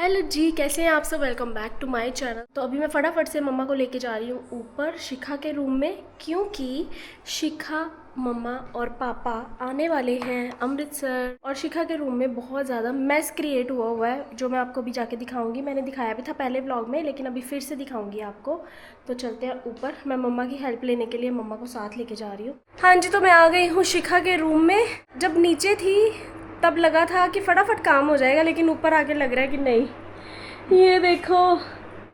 Hello जी, कैसे हैं आप सब। Welcome back to my channel. तो अभी मैं फटाफट से मम्मा को लेके जा रही हूँ ऊपर शिखा के रूम में, क्योंकि शिखा, मम्मा और पापा आने वाले हैं अमृतसर। और शिखा के रूम में बहुत ज़्यादा मैस क्रिएट हुआ है, जो मैं आपको अभी जाके दिखाऊंगी। मैंने दिखाया भी था पहले व्लॉग में, लेकिन अभी फिर से दिखाऊंगी आपको। तो चलते हैं ऊपर। मैं मम्मा की हेल्प लेने के लिए मम्मा को साथ लेके जा रही हूँ। हाँ जी, तो मैं आ गई हूँ शिखा के रूम में। जब नीचे थी तब लगा था कि फटाफट काम हो जाएगा, लेकिन ऊपर आके लग रहा है कि नहीं। ये देखो,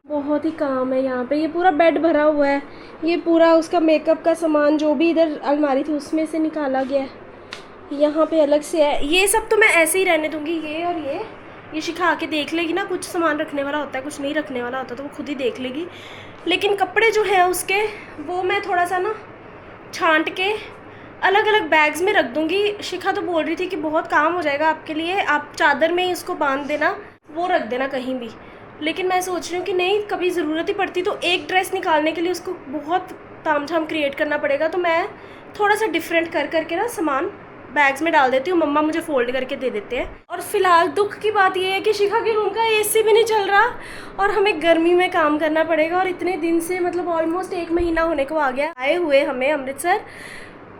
बहुत ही काम है यहाँ पे। ये पूरा बेड भरा हुआ है। ये पूरा उसका मेकअप का सामान जो भी इधर अलमारी थी उसमें से निकाला गया है। यहाँ पे अलग से है। ये सब तो मैं ऐसे ही रहने दूंगी। ये और ये शिखा आके देख लेगी ना। कुछ सामान रखने वाला होता है, कुछ नहीं रखने वाला होता, तो वो खुद ही देख लेगी। लेकिन कपड़े जो है उसके, वो मैं थोड़ा सा ना छांट के अलग अलग बैग्स में रख दूंगी। शिखा तो बोल रही थी कि बहुत काम हो जाएगा आपके लिए, आप चादर में ही इसको बांध देना, वो रख देना कहीं भी। लेकिन मैं सोच रही हूँ कि नहीं, कभी ज़रूरत ही पड़ती तो एक ड्रेस निकालने के लिए उसको बहुत तामझाम क्रिएट करना पड़ेगा। तो मैं थोड़ा सा डिफरेंट कर करके ना सामान बैग्स में डाल देती हूँ। मम्मा मुझे फोल्ड करके दे देते हैं। और फिलहाल दुख की बात ये है कि शिखा के रूम का एसी भी नहीं चल रहा और हमें गर्मी में काम करना पड़ेगा। और इतने दिन से, मतलब ऑलमोस्ट 1 महीना होने को आ गया आए हुए हमें अमृतसर।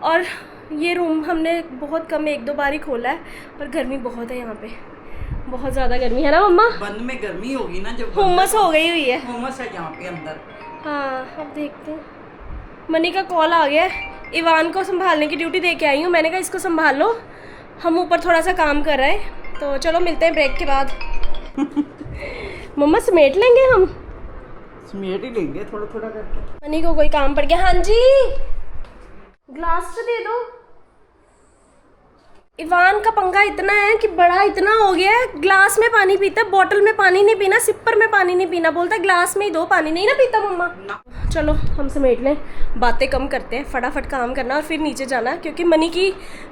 और ये रूम हमने बहुत कम 1-2 बार ही खोला है। और गर्मी बहुत है यहाँ पे, बहुत ज़्यादा गर्मी है ना मम्मा। बंद में गर्मी होगी ना, जब हुम्मस हो गई हुई है। हुम्मस है यहाँ पे अंदर। हाँ, अब देखते हैं। मनी का कॉल आ गया है। इवान को संभालने की ड्यूटी दे के आई हूँ। मैंने कहा इसको संभाल लो, हम ऊपर थोड़ा सा काम कर रहे हैं। तो चलो मिलते हैं ब्रेक के बाद। मम्मा समेट लेंगे हम, समेट ही लेंगे थोड़ा थोड़ा करके। मनी को कोई काम पड़ गया। हाँ जी, ग्लास तो दे दो। इवान का पंगा इतना है कि बड़ा इतना हो गया है, ग्लास में पानी पीता है, बोतल में पानी नहीं पीना, सिपर में पानी नहीं पीना, बोलता है ग्लास में ही दो पानी। नहीं ना पीता मम्मा ना। चलो हम समेट लें, बातें कम करते हैं, फटाफट काम करना और फिर नीचे जाना, क्योंकि मनी की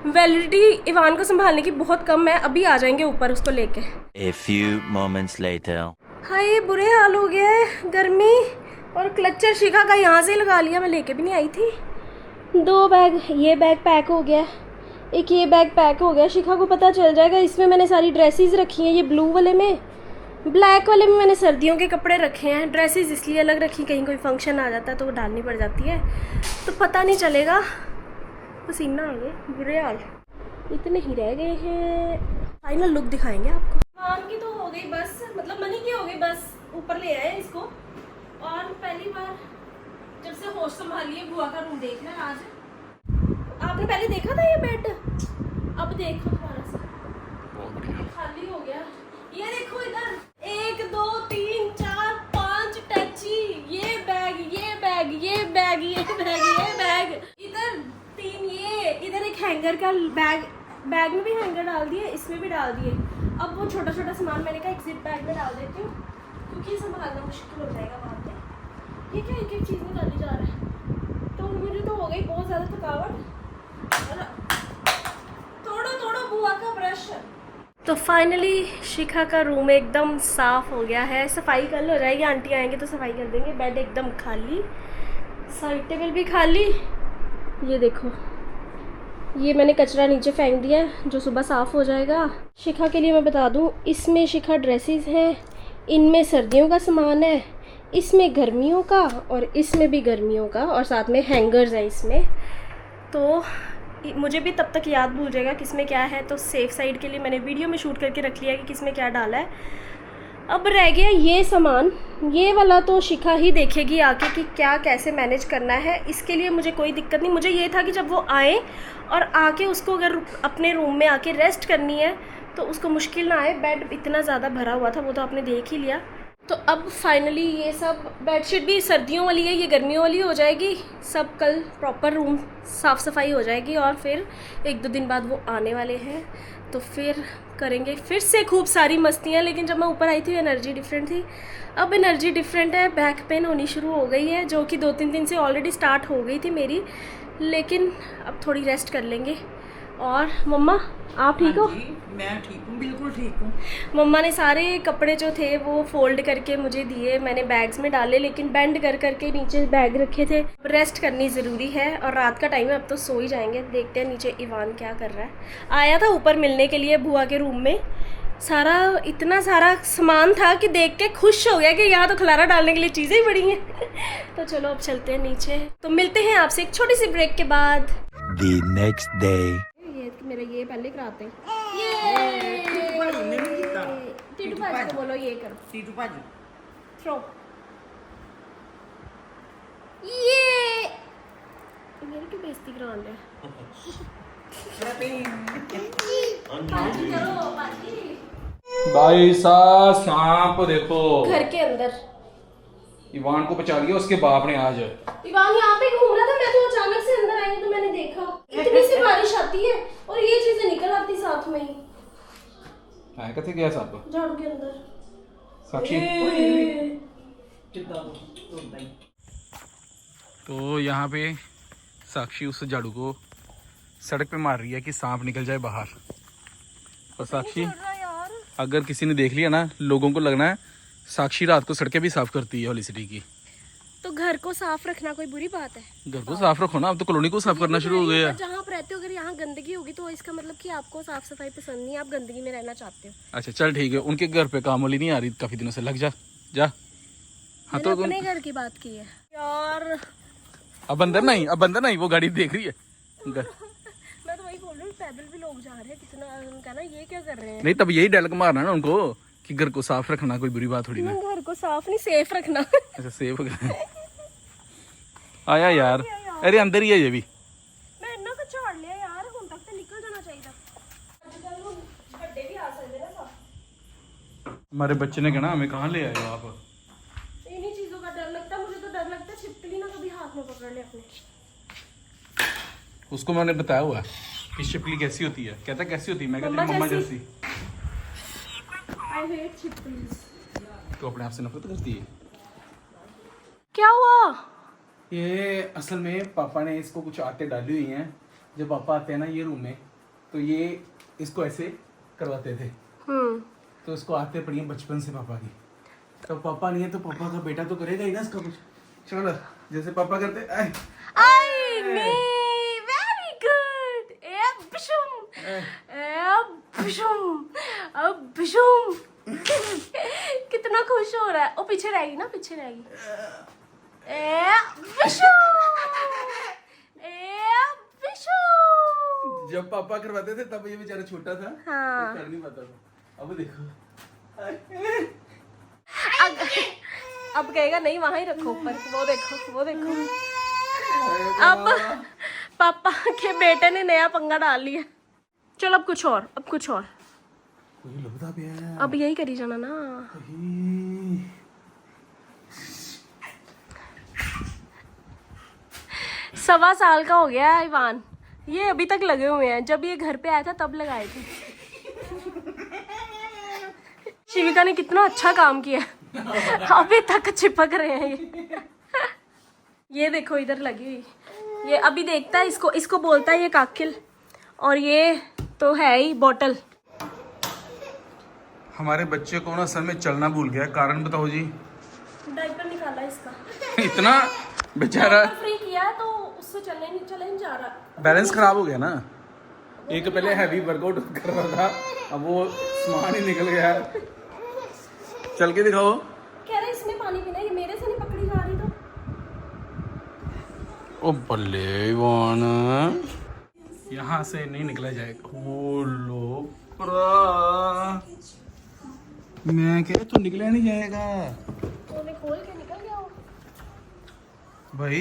वैलिडिटी इवान को संभालने की बहुत कम है। अभी आ जाएंगे ऊपर उसको लेके। A few moments later. हाय, बुरे हाल हो गया है, गर्मी। और क्लचर शिखा का यहाँ से लगा लिया, मैं लेके भी नहीं आई थी। 2 बैग, ये बैग पैक हो गया, एक ये बैग पैक हो गया। शिखा को पता चल जाएगा। इसमें मैंने सारी ड्रेसेस रखी हैं, ये ब्लू वाले में, ब्लैक वाले में मैंने सर्दियों के कपड़े रखे हैं। ड्रेसेस इसलिए अलग रखी, कहीं कोई फंक्शन आ जाता है तो वो डालनी पड़ जाती है, तो पता नहीं चलेगा। पसीना आ गया, बुरे हाल। इतने ही रह गए हैं, फाइनल लुक दिखाएंगे आपको। काम की तो हो गई बस, मतलब मनी की हो गई बस। ऊपर ले आए इसको। और पहली बार जब से होश संभाली है, बुआ का रूम देखना है आज। आपने पहले देखा था ये बेड, अब देखो थोड़ा सा खाली हो गया। ये देखो इधर 1 2 3 4 5 टैची, ये बैग, ये बैग, ये बैग, ये बैग, ये बैग, इधर 3, ये इधर एक हैंगर का बैग, बैग में भी हैंगर डाल दिए, इसमें भी डाल दिए। अब वो छोटा छोटा सामान मैंने कहा एक जिप बैग में डाल देती हूँ, क्योंकि संभालना मुश्किल हो जाएगा बाद में। ये क्या एक एक चीज़ निकाली जा रहा है। तो मुझे तो हो गई बहुत ज़्यादा थकावट। थोड़ा बुआ का ब्रश। तो फाइनली शिखा का रूम एकदम साफ हो गया है। सफाई कल हो जाएगी, आंटी आएंगे तो सफाई कर देंगे। बेड एकदम खाली, साइड टेबल भी खाली। ये देखो, ये मैंने कचरा नीचे फेंक दिया है, जो सुबह साफ़ हो जाएगा। शिखा के लिए मैं बता दूं, इसमें शिखा ड्रेसेस हैं, इनमें सर्दियों का सामान है, इसमें गर्मियों का, और इसमें भी गर्मियों का, और साथ में हैंगर्स है इसमें। तो मुझे भी तब तक याद भूल जाएगा किसमें क्या है, तो सेफ साइड के लिए मैंने वीडियो में शूट करके रख लिया कि किसमें क्या डाला है। अब रह गया ये सामान, ये वाला तो शिखा ही देखेगी आके कि क्या कैसे मैनेज करना है। इसके लिए मुझे कोई दिक्कत नहीं। मुझे ये था कि जब वो आए और आके उसको अगर अपने रूम में आके रेस्ट करनी है तो उसको मुश्किल ना आए। बेड इतना ज़्यादा भरा हुआ था, वो तो आपने देख ही लिया। तो अब फाइनली ये सब बेडशीट भी सर्दियों वाली है, ये गर्मियों वाली हो जाएगी। सब कल प्रॉपर रूम साफ़ सफाई हो जाएगी और फिर 1-2 दिन बाद वो आने वाले हैं, तो फिर करेंगे फिर से खूब सारी मस्तियाँ। लेकिन जब मैं ऊपर आई थी एनर्जी डिफरेंट थी, अब एनर्जी डिफरेंट है। बैक पेन होनी शुरू हो गई है, जो कि 2-3 दिन से ऑलरेडी स्टार्ट हो गई थी मेरी, लेकिन अब थोड़ी रेस्ट कर लेंगे। और मम्मा आप ठीक हो? मैं ठीक हूँ, बिल्कुल ठीक हूँ। मम्मा ने सारे कपड़े जो थे वो फोल्ड करके मुझे दिए, मैंने बैग्स में डाले, लेकिन बेंड कर करके नीचे बैग रखे थे। रेस्ट करनी ज़रूरी है और रात का टाइम है, अब तो सो ही जाएंगे। देखते हैं नीचे इवान क्या कर रहा है। आया था ऊपर मिलने के लिए बुआ के रूम में, सारा इतना सारा सामान था कि देख के खुश हो गया कि यहाँ तो खलारा डालने के लिए चीज़ें ही बड़ी हैं। तो चलो अब चलते हैं नीचे, तो मिलते हैं आपसे एक छोटी सी ब्रेक के बाद। The next day. ये मेरा ये पहले कराते हैं। टीटू भाजी को बोलो ये करो, टीटू भाजी थ्रो। ये मेरी क्यों बेइज्जती करा रहे बाजी करो बाजी। भाई साहब सांप देखो, घर के अंदर इवान को बचा लिया उसके बाप ने आज। इवान यहाँ पे घूम रहा था, मैं तो अचानक से अंदर आई तो मैंने देखा इतनी सी बारिश आती है और ये चीजें निकल आती साथ में ही। है कथे गया सांप झाड़ू के अंदर साक्षी। तो यहाँ पे साक्षी उस झाड़ू को सड़क पे मार रही है कि सांप निकल जाए बाहर। और साक्षी अगर किसी ने देख लिया ना, लोगों को लगना है साक्षी रात को सड़कें भी साफ करती है हॉली सिटी की। तो घर को साफ रखना कोई बुरी बात है? घर को साफ रखो ना, अब तो कॉलोनी को साफ करना शुरू हो गया है। जहाँ आप रहते हो अगर यहाँ गंदगी होगी तो इसका मतलब कि आपको साफ सफाई पसंद नहीं है, आप गंदगी में रहना चाहते हो। अच्छा चल ठीक है, उनके घर पे काम वाली नहीं आ रही काफी दिनों से, लग जा जा। हाँ मैंने तो अपने घर की बात की है यार। अब अंदर नहीं, वो गाड़ी देख रही है। मैं तो वही बोल रही हूँ, पैदल भी लोग जा रहे हैं कितना, उनका ना ये क्या कर रहे हैं। नहीं तब यही डायलॉग मारना ना उनको कि घर को साफ रखना कोई बुरी बात थोड़ी ना। घर को साफ नहीं सेफ रखना। अच्छा सेफ आया यार, अरे अंदर ही है ये भी। मैं इतना कुछ झाड़ लिया यार, ਹੁਣ तक तो निकल जाना चाहिए। आजकल लोग बड़े भी आ सकते हैं ना साफ। हमारे बच्चे ने कहना हमें कहाँ ले आए हो आप। इन्हीं चीजों का डर लगता है मुझे, तो डर लगता है छिपकली ना कभी हाथ में पकड़ ले अपने। उसको मैंने बताया हुआ है कि छिपकली कैसी होती है, कहता कैसी होती है, मैं कहती मम्मा मम्मा जैसी। जैसी। आई हेट छिपकलीज। तो अपने आप से नफरत करती है। क्या हुआ? ये असल में पापा ने इसको कुछ आते डाली हुई हैं। जब पापा आते हैं ना ये रूम में, तो ये इसको ऐसे करवाते थे। तो इसको आते पड़ी है बचपन से पापा की। तो पापा नहीं है तो पापा का बेटा तो करेगा ही ना इसका कुछ। चलो जैसे पापा करते आई नहीं, वेरी गुड। ए बिशुम, ए बिशुम, अब बिशुम। कितना खुश हो रहा है। वो पीछे रहेगी ना, पीछे रहेगी। ए बिशुम, ए बिशुम। जब पापा करवाते थे तब ये बेचारा छोटा था। हाँ। तो कर नहीं पाता था। अब देखो अब कहेगा नहीं वहां ही रखो ऊपर। वो देखो, वो देखो। अब पापा के बेटे ने नया पंगा डाल लिया। चलो अब कुछ और, अब कुछ और। कोई लगता भी है। अब यही करी जाना ना। सवा साल का हो गया है इवान, ये अभी तक लगे हुए हैं। जब ये घर पे आया था तब लगाए थे। शिविका ने कितना अच्छा काम किया, अभी तक चिपक रहे हैं ये देखो इधर लगी हुई। ये अभी देखता है इसको, इसको बोलता है ये काकिल, और ये तो है ही बॉटल। हमारे बच्चे को ना असल में चलना भूल गया, कारण बताओ जी। डायपर निकाला इसका। इतना बेचारा फ्री किया तो उससे चले नहीं जा रहा। बैलेंस खराब हो गया ना। एक पहले हैवी वर्कआउट कर रहा था, अब वो सामान ही निकल गया। चल के दिखाओ। कह रहे इसमें पानी पीना, ये मेरे से नहीं पकड़ी जा रही तो। ओ बल्ले इवान, यहाँ से नहीं निकला जाएगा। ओ लो मैं कह तू निकला नहीं जाएगा तूने खोल के निकल गया हो। भाई।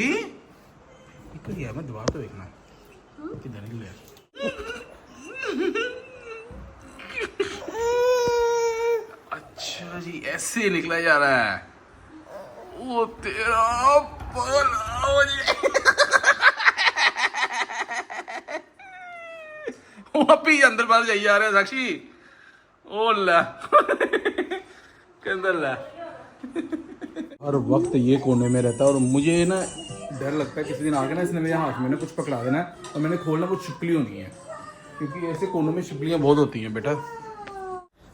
निकल गया, मैं दोबारा तो देखना किधर निकल गया। अच्छा जी ऐसे निकला जा रहा है। वो तेरा भला वो अभी अंदर बाहर जाइए आ रहे हैं साक्षी। ओ ला के अंदर ला। हर वक्त ये कोने में रहता है और मुझे ना डर लगता है किसी दिन आके ना इसने मेरे हाथ में ना कुछ पकड़ा देना है और मैंने खोलना कुछ छिपकली होनी है, क्योंकि ऐसे कोनों में छिपकलियां बहुत होती हैं बेटा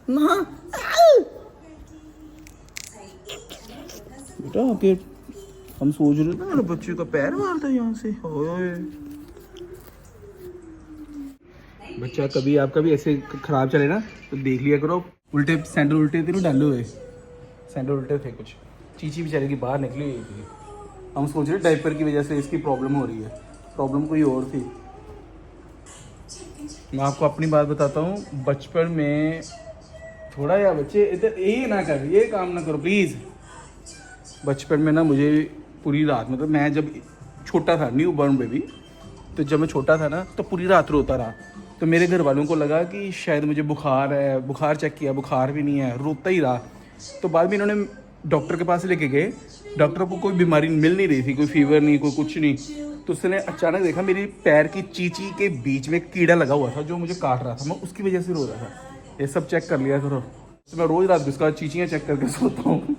ना। बेटा आके हम सोच रहे थे मेरे बच्चे का पैर मारता है यहाँ से। ओए बच्चा कभी आपका भी ऐसे खराब चले ना तो देख लिया करो, उल्टे सैंडल उल्टे थे ना डाले हुए, सैंडल उल्टे थे कुछ। चीची बेचारे की बाहर निकली हुई थी। हम सोच रहे डायपर की वजह से इसकी प्रॉब्लम हो रही है, प्रॉब्लम कोई और थी। मैं आपको अपनी बात बताता हूँ, बचपन में थोड़ा या बच्चे इधर ये ना कर, ये काम ना करो प्लीज़। बचपन में ना मुझे पूरी रात, मतलब मैं जब छोटा था, न्यू बॉर्न बेबी, तो जब मैं छोटा था ना तो पूरी रात रोता रहा। तो मेरे घर वालों को लगा कि शायद मुझे बुखार है, बुखार चेक किया, बुखार भी नहीं है, रोता ही रहा। तो बाद में इन्होंने डॉक्टर के पास लेके गए, डॉक्टर को कोई बीमारी मिल नहीं रही थी, कोई फीवर नहीं, कोई कुछ नहीं। तो उसने अचानक देखा मेरी पैर की चीची के बीच में कीड़ा लगा हुआ था जो मुझे काट रहा था, मैं उसकी वजह से रो रहा था। ये सब चेक कर लिया करो। तो मैं रोज़ रात को उसका चीचियाँ चेक करके सोता हूँ।